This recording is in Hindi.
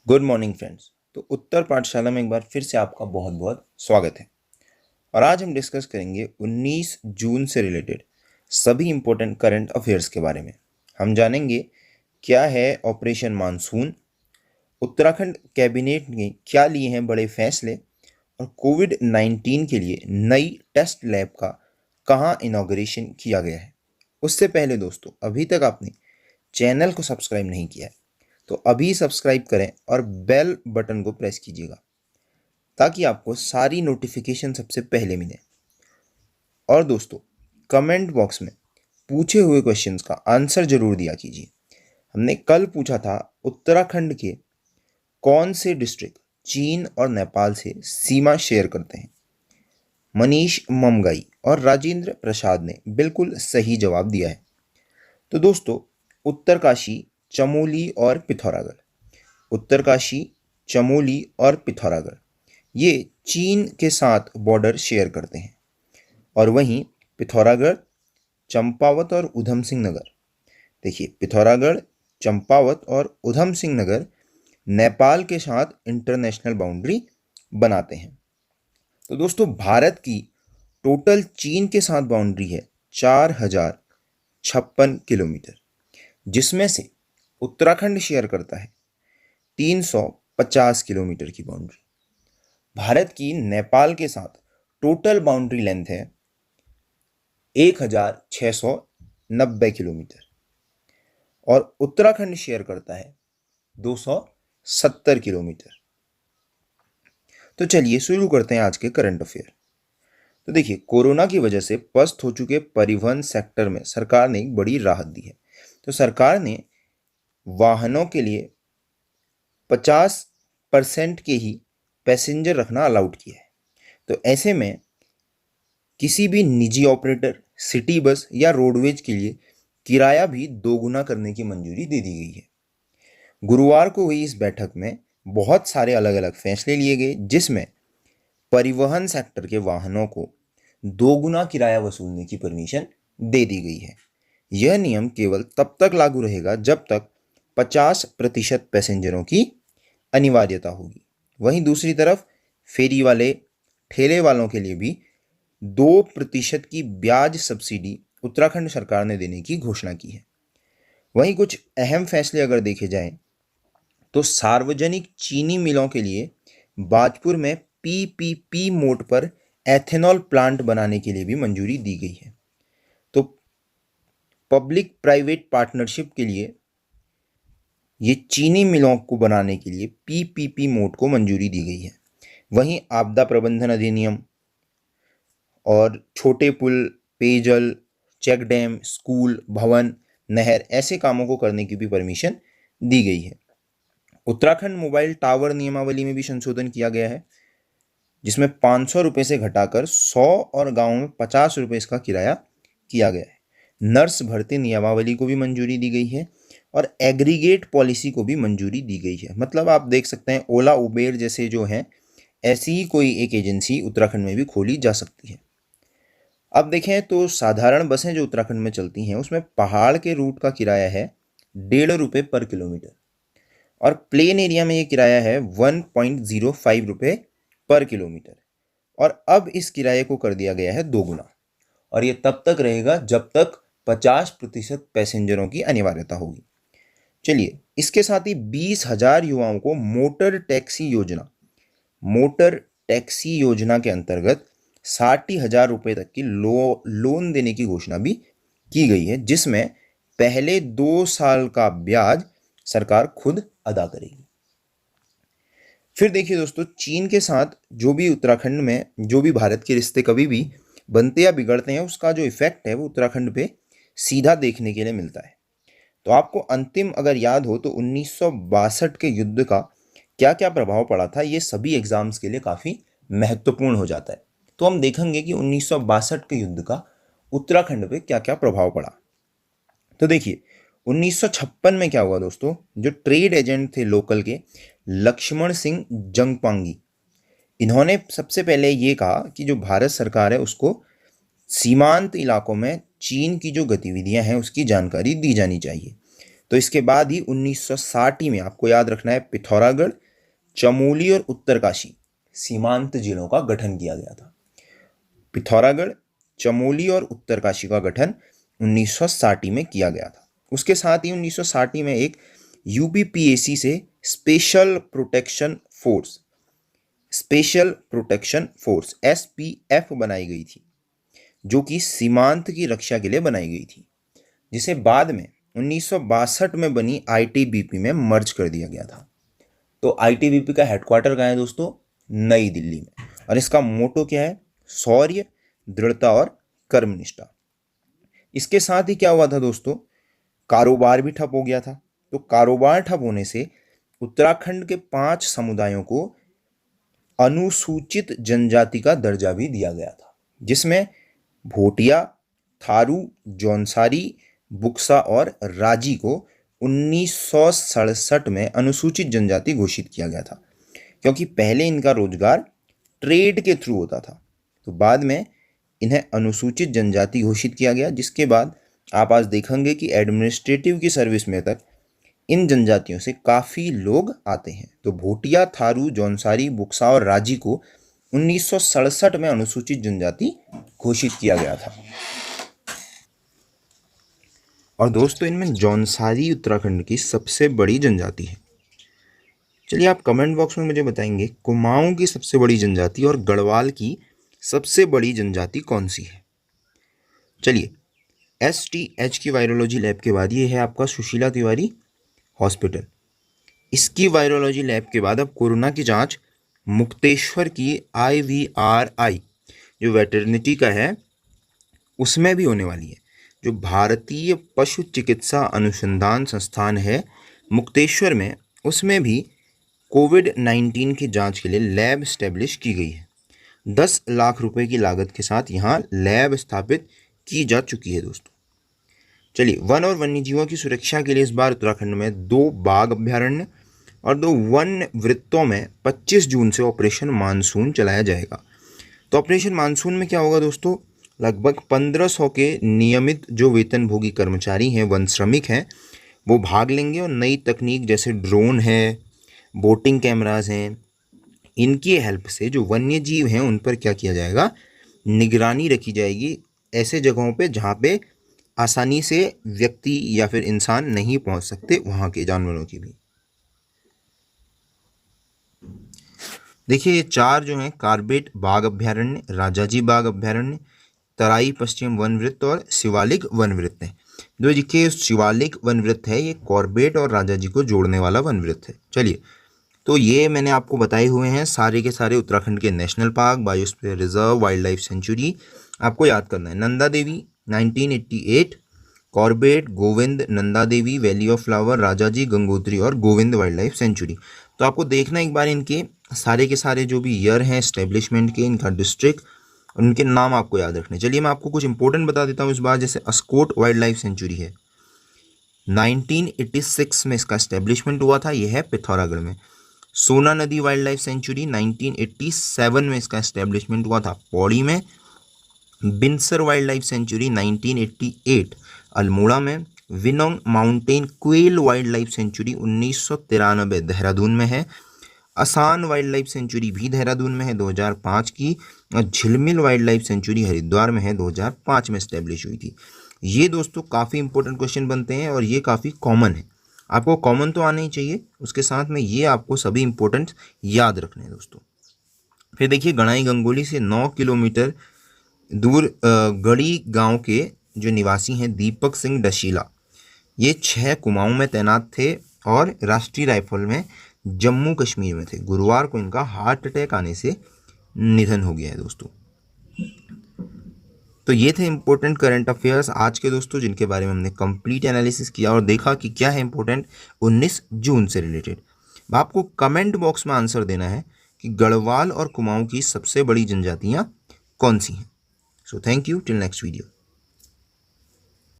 Good morning friends. तो उत्तर पाठशाला में एक बार फिर से आपका बहुत बहुत स्वागत है। और आज हम डिस्कस करेंगे 19 जून से रिलेटेड सभी इंपॉर्टेंट करंट अफेयर्स के बारे में। हम जानेंगे क्या है ऑपरेशन मानसून, उत्तराखंड कैबिनेट ने क्या लिए हैं बड़े फैसले, और कोविड-19 के लिए नई टेस्ट लैब का कहाँ इनॉग्रेशन किया गया है। उससे पहले दोस्तों, अभी तक आपने चैनल को सब्सक्राइब नहीं किया है तो अभी सब्सक्राइब करें और बेल बटन को प्रेस कीजिएगा ताकि आपको सारी नोटिफिकेशन सबसे पहले मिले। और दोस्तों, कमेंट बॉक्स में पूछे हुए क्वेश्चंस का आंसर जरूर दिया कीजिए। हमने कल पूछा था उत्तराखंड के कौन से डिस्ट्रिक्ट चीन और नेपाल से सीमा शेयर करते हैं। मनीष ममगाई और राजेंद्र प्रसाद ने बिल्कुल सही जवाब दिया है। तो दोस्तों, उत्तरकाशी, चमोली और पिथौरागढ़, उत्तरकाशी, चमोली और पिथौरागढ़ ये चीन के साथ बॉर्डर शेयर करते हैं। और वहीं पिथौरागढ़, चंपावत और उधम सिंह नगर, देखिए पिथौरागढ़, चंपावत और उधम सिंह नगर नेपाल के साथ इंटरनेशनल बाउंड्री बनाते हैं। तो दोस्तों, भारत की टोटल चीन के साथ बाउंड्री है 4056 किलोमीटर, जिसमें से उत्तराखंड शेयर करता है 350 किलोमीटर की बाउंड्री। भारत की नेपाल के साथ टोटल बाउंड्री लेंथ है 1690 किलोमीटर और उत्तराखंड शेयर करता है 270 किलोमीटर। तो चलिए शुरू करते हैं आज के करंट अफेयर। तो देखिए, कोरोना की वजह से पस्त हो चुके परिवहन सेक्टर में सरकार ने एक बड़ी राहत दी है। तो सरकार ने वाहनों के लिए 50% के ही पैसेंजर रखना अलाउड किया है। तो ऐसे में किसी भी निजी ऑपरेटर, सिटी बस या रोडवेज के लिए किराया भी दोगुना करने की मंजूरी दे दी गई है। गुरुवार को हुई इस बैठक में बहुत सारे अलग अलग फैसले लिए गए, जिसमें परिवहन सेक्टर के वाहनों को दोगुना किराया वसूलने की परमिशन दे दी गई है। यह नियम केवल तब तक लागू रहेगा जब तक 50% पैसेंजरों की अनिवार्यता होगी। वहीं दूसरी तरफ फेरी वाले, ठेले वालों के लिए भी 2% की ब्याज सब्सिडी उत्तराखंड सरकार ने देने की घोषणा की है। वहीं कुछ अहम फैसले अगर देखे जाएं तो सार्वजनिक चीनी मिलों के लिए बाजपुर में पीपीपी मोड पर एथेनॉल प्लांट बनाने के लिए भी मंजूरी दी गई है। तो पब्लिक प्राइवेट पार्टनरशिप के लिए ये चीनी मिलों को बनाने के लिए पीपीपी मोड को मंजूरी दी गई है। वहीं आपदा प्रबंधन अधिनियम और छोटे पुल, पेयजल, चेक डैम, स्कूल, भवन, नहर ऐसे कामों को करने की भी परमिशन दी गई है। उत्तराखंड मोबाइल टावर नियमावली में भी संशोधन किया गया है, जिसमें 500 रुपये से घटाकर 100 और गाँव में 50 रुपये इसका किराया किया गया है। नर्स भर्ती नियमावली को भी मंजूरी दी गई है और एग्रीगेट पॉलिसी को भी मंजूरी दी गई है। मतलब आप देख सकते हैं, ओला, उबेर जैसे जो हैं, ऐसी ही कोई एक एजेंसी उत्तराखंड में भी खोली जा सकती है। अब देखें तो साधारण बसें जो उत्तराखंड में चलती हैं उसमें पहाड़ के रूट का किराया है 1.5 रुपये पर किलोमीटर और प्लेन एरिया में ये किराया है 1.05 रुपये पर किलोमीटर। और अब इस किराए को कर दिया गया है दोगुना, और ये तब तक रहेगा जब तक 50% पैसेंजरों की अनिवार्यता होगी। चलिए, इसके साथ ही 20,000 युवाओं को मोटर टैक्सी योजना के अंतर्गत 60,000 रुपये तक की लोन देने की घोषणा भी की गई है, जिसमें पहले 2 साल का ब्याज सरकार खुद अदा करेगी। फिर देखिए दोस्तों, चीन के साथ जो भी उत्तराखंड में जो भी भारत के रिश्ते कभी भी बनते या बिगड़ते हैं, उसका जो इफेक्ट है वो उत्तराखंड पे सीधा देखने के लिए मिलता है। तो आपको अंतिम अगर याद हो तो 1962 के युद्ध का क्या क्या प्रभाव पड़ा था, ये सभी एग्जाम्स के लिए काफ़ी महत्वपूर्ण हो जाता है। तो हम देखेंगे कि 1962 के युद्ध का उत्तराखंड पे क्या क्या प्रभाव पड़ा। तो देखिए, 1956 में क्या हुआ दोस्तों, जो ट्रेड एजेंट थे लोकल के लक्ष्मण सिंह जंगपांगी, इन्होंने सबसे पहले ये कहा कि जो भारत सरकार है उसको सीमांत इलाकों में चीन की जो गतिविधियां हैं उसकी जानकारी दी जानी चाहिए। तो इसके बाद ही 1960 में आपको याद रखना है पिथौरागढ़, चमोली और उत्तरकाशी सीमांत जिलों का गठन किया गया था। पिथौरागढ़, चमोली और उत्तरकाशी का गठन 1960 में किया गया था। उसके साथ ही 1960 में एक यूपीपीएसी से स्पेशल प्रोटेक्शन फोर्स एसपीएफ बनाई गई थी, जो कि सीमांत की रक्षा के लिए बनाई गई थी, जिसे बाद में 1962 में बनी आईटीबीपी में मर्ज कर दिया गया था। तो आईटीबीपी का हेडक्वार्टर कहाँ है दोस्तों? नई दिल्ली में। और इसका मोटो क्या है? शौर्य, दृढ़ता और कर्मनिष्ठा। इसके साथ ही क्या हुआ था दोस्तों? कारोबार भी ठप हो गया था। तो कारोबार ठप होने से उत्तराखंड के 5 समुदायों को अनुसूचित जनजाति का दर्जा भी दिया गया था, जिसमें भोटिया, थारू, जौनसारी, बुक्सा और राजी को 1967 में अनुसूचित जनजाति घोषित किया गया था, क्योंकि पहले इनका रोजगार ट्रेड के थ्रू होता था। तो बाद में इन्हें अनुसूचित जनजाति घोषित किया गया, जिसके बाद आप आज देखेंगे कि एडमिनिस्ट्रेटिव की सर्विस में तक इन जनजातियों से काफ़ी लोग आते हैं। तो भोटिया, थारू, जौनसारी, बुक्सा और राजी को 1967 में अनुसूचित जनजाति घोषित किया गया था। और दोस्तों, इनमें जौनसारी उत्तराखंड की सबसे बड़ी जनजाति है। चलिए, आप कमेंट बॉक्स में मुझे बताएंगे कुमाऊं की सबसे बड़ी जनजाति और गढ़वाल की सबसे बड़ी जनजाति कौन सी है। चलिए, STH की वायरोलॉजी लैब के बाद ये है आपका सुशीला तिवारी हॉस्पिटल। इसकी वायरोलॉजी लैब के बाद अब कोरोना की जांच मुक्तेश्वर की IVRI जो वेटरनिटी का है उसमें भी होने वाली है। जो भारतीय पशु चिकित्सा अनुसंधान संस्थान है मुक्तेश्वर में, उसमें भी कोविड-19 की जांच के लिए लैब स्टैब्लिश की गई है। 10 लाख रुपए की लागत के साथ यहाँ लैब स्थापित की जा चुकी है दोस्तों। चलिए, वन और वन्यजीवों की सुरक्षा के लिए इस बार उत्तराखंड में 2 बाघ अभ्यारण्य और 2 वन वृत्तों में 25 जून से ऑपरेशन मानसून चलाया जाएगा। तो ऑपरेशन मानसून में क्या होगा दोस्तों? लगभग 1500 के नियमित जो वेतनभोगी कर्मचारी हैं, वन श्रमिक हैं, वो भाग लेंगे और नई तकनीक जैसे ड्रोन है, बोटिंग कैमराज हैं, इनकी हेल्प से जो वन्य जीव हैं उन पर क्या किया जाएगा? निगरानी रखी जाएगी ऐसे जगहों पे जहाँ पे आसानी से व्यक्ति या फिर इंसान नहीं पहुँच सकते, वहाँ के जानवरों की भी। देखिए, ये 4 जो हैं कार्बेट बाघ अभ्यारण्य, राजाजी बाघ अभ्यारण्य, तराई पश्चिम वन वृत्त और शिवालिक वन वृत्त है। जो देखिए शिवालिक वन वृत्त है ये कॉर्बेट और राजाजी को जोड़ने वाला वन वृत्त है। चलिए, तो ये मैंने आपको बताए हुए हैं सारे के सारे उत्तराखंड के national park, biosphere reserve, wild life century आपको याद करना है। Nanda Devi 1988, Corbett, Govind, Nanda Devi, valley of flower, Rajaji, Gangotri और गोविंद वाइल्ड लाइफ सेंचुरी। तो आपको देखना एक बार इनके सारे के सारे जो भी ईयर हैं एस्टेब्लिशमेंट के, इनका डिस्ट्रिक्ट, उनके नाम आपको याद रखने। चलिए, मैं आपको कुछ इंपॉर्टेंट बता देता हूँ इस बार। जैसे अस्कोट वाइल्ड लाइफ सेंचुरी है, 1986 में इसका एस्टेब्लिशमेंट हुआ था, यह है पिथौरागढ़ में। सोना नदी वाइल्ड लाइफ सेंचुरी 1987 में इसका एस्टेब्लिशमेंट हुआ था, पौड़ी में। Binsar wild life sanctuary 1988 Almora में। Benog mountain quail wild life sanctuary 1993 Dehradun में है। असान वाइल्ड लाइफ सेंचुरी भी देहरादून में है 2005 की। और झिलमिल वाइल्ड लाइफ सेंचुरी हरिद्वार में है, 2005 में एस्टेब्लिश हुई थी। ये दोस्तों काफ़ी इंपॉर्टेंट क्वेश्चन बनते हैं और ये काफ़ी कॉमन है। आपको कॉमन तो आना ही चाहिए, उसके साथ में ये आपको सभी इंपॉर्टेंट याद रखने हैं दोस्तों। फिर देखिए, गणाई गंगोली से 9 किलोमीटर दूर गढ़ी गांव के जो निवासी हैं दीपक सिंह डशीला, ये 6 कुमाऊं में तैनात थे और राष्ट्रीय राइफल में जम्मू कश्मीर में थे। गुरुवार को इनका हार्ट अटैक आने से निधन हो गया है दोस्तों। तो ये थे इंपॉर्टेंट करंट अफेयर्स आज के दोस्तों, जिनके बारे में हमने कंप्लीट एनालिसिस किया और देखा कि क्या है इंपॉर्टेंट 19 जून से रिलेटेड। आपको कमेंट बॉक्स में आंसर देना है कि गढ़वाल और कुमाऊं की सबसे बड़ी जनजातियां कौन सी हैं। So thank you, till next video.